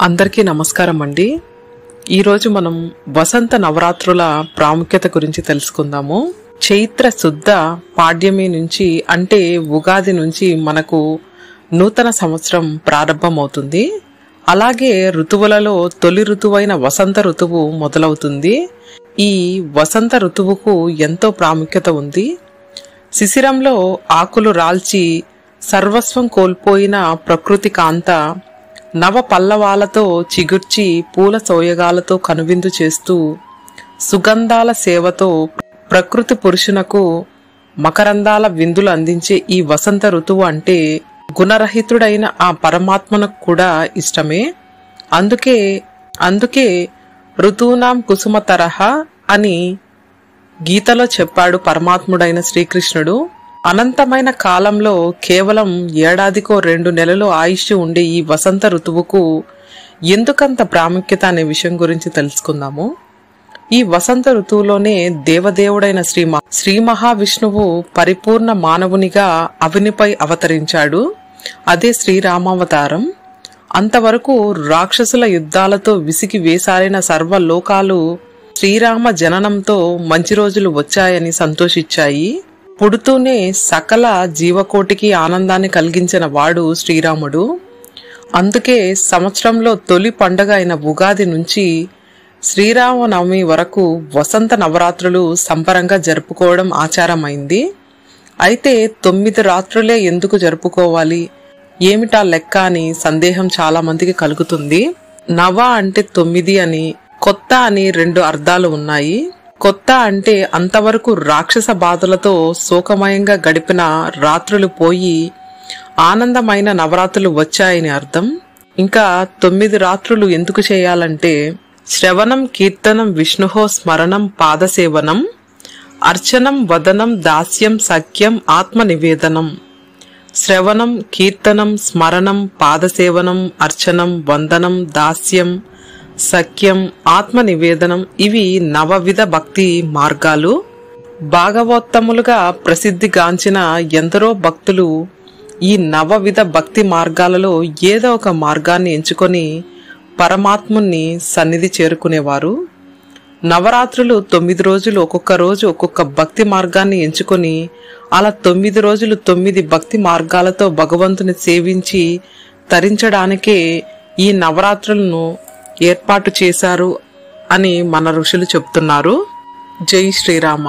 అందరికీ నమస్కారం అండి. ఈరోజు మనం వసంత నవరాత్రుల ప్రాముఖ్యత గురించి తెలుసుకుందాము. చైత్ర శుద్ధ పాడ్యమి నుంచి అంటే ఉగాది నుంచి మనకు నూతన సంవత్సరం ప్రారంభమవుతుంది. అలాగే ఋతువులలో తొలి ఋతువైన వసంత ఋతువు మొదలవుతుంది. ఈ వసంత ఋతువుకు ఎంతో ప్రాముఖ్యత ఉంది. శిశిరంలో ఆకులు రాల్చి సర్వస్వం కోల్పోయిన ప్రకృతి కాంత నవ పల్లవాలతో చిగుర్చి పూల సోయగాలతో కనువిందు చేస్తూ సుగంధాల సేవతో ప్రకృతి పురుషునకు మకరందాల విందులు అందించే ఈ వసంత ఋతువు అంటే గుణరహితుడైన ఆ పరమాత్మనకు కూడా ఇష్టమే. అందుకే ఋతూనాం కుసుమ తరహ అని గీతలో చెప్పాడు పరమాత్ముడైన శ్రీకృష్ణుడు. అనంతమైన కాలంలో కేవలం ఏడాదికో 2 నెలలు ఆయుష్ ఉండే ఈ వసంత ఋతువుకు ఎందుకంత ప్రాముఖ్యత అనే విషయం గురించి తెలుసుకుందాము. ఈ వసంత ఋతువులోనే దేవదేవుడైన శ్రీ మహావిష్ణువు పరిపూర్ణ మానవునిగా అవనిపై అవతరించాడు. అదే శ్రీరామావతారం. అంతవరకు రాక్షసుల యుద్ధాలతో విసిగి వేసారిన సర్వలోకాలు శ్రీరామ జననంతో మంచి రోజులు వచ్చాయని సంతోషించాయి. పుడుతూనే సకల జీవకోటికి ఆనందాన్ని కలిగించిన వాడు శ్రీరాముడు. అందుకే సంవత్సరంలో తొలి పండగ అయిన ఉగాది నుంచి శ్రీరామనవమి వరకు వసంత నవరాత్రులు సంబరంగా జరుపుకోవడం ఆచారమైంది. అయితే 9 రాత్రులే ఎందుకు జరుపుకోవాలి, ఏమిటా లెక్క అని సందేహం చాలా మందికి కలుగుతుంది. నవ అంటే 9 అని, కొత్త అని 2 అర్థాలు ఉన్నాయి. కొత్త అంటే అంతవరకు రాక్షస బాధలతో శోకమయంగా గడిపిన రాత్రులు పోయి ఆనందమైన నవరాత్రులు వచ్చాయని అర్థం. ఇంకా 9 రాత్రులు ఎందుకు చేయాలంటే శ్రవణం కీర్తనం విష్ణుహో స్మరణం పాదసేవనం అర్చనం వదనం దాస్యం సఖ్యం ఆత్మ నివేదనం. శ్రవణం కీర్తనం స్మరణం పాదసేవనం అర్చనం వందనం దాస్యం సఖ్యం ఆత్మ నివేదనం ఇవి నవవిధ భక్తి మార్గాలు. భాగవోత్తములుగా ప్రసిద్ధిగాంచిన ఎందరో భక్తులు ఈ నవవిధ భక్తి మార్గాలలో ఏదో ఒక మార్గాన్ని ఎంచుకొని పరమాత్ముని సన్నిధి చేరుకునేవారు. నవరాత్రులు 9 రోజులు ఒక్కొక్క రోజు ఒక్కొక్క భక్తి మార్గాన్ని ఎంచుకొని అలా 9 రోజులు 9 భక్తి మార్గాలతో భగవంతుని సేవించి తరించడానికే ఈ నవరాత్రులను ఏర్పాటు చేశారు అని మన ఋషులు చెప్తున్నారు. జై శ్రీరామ.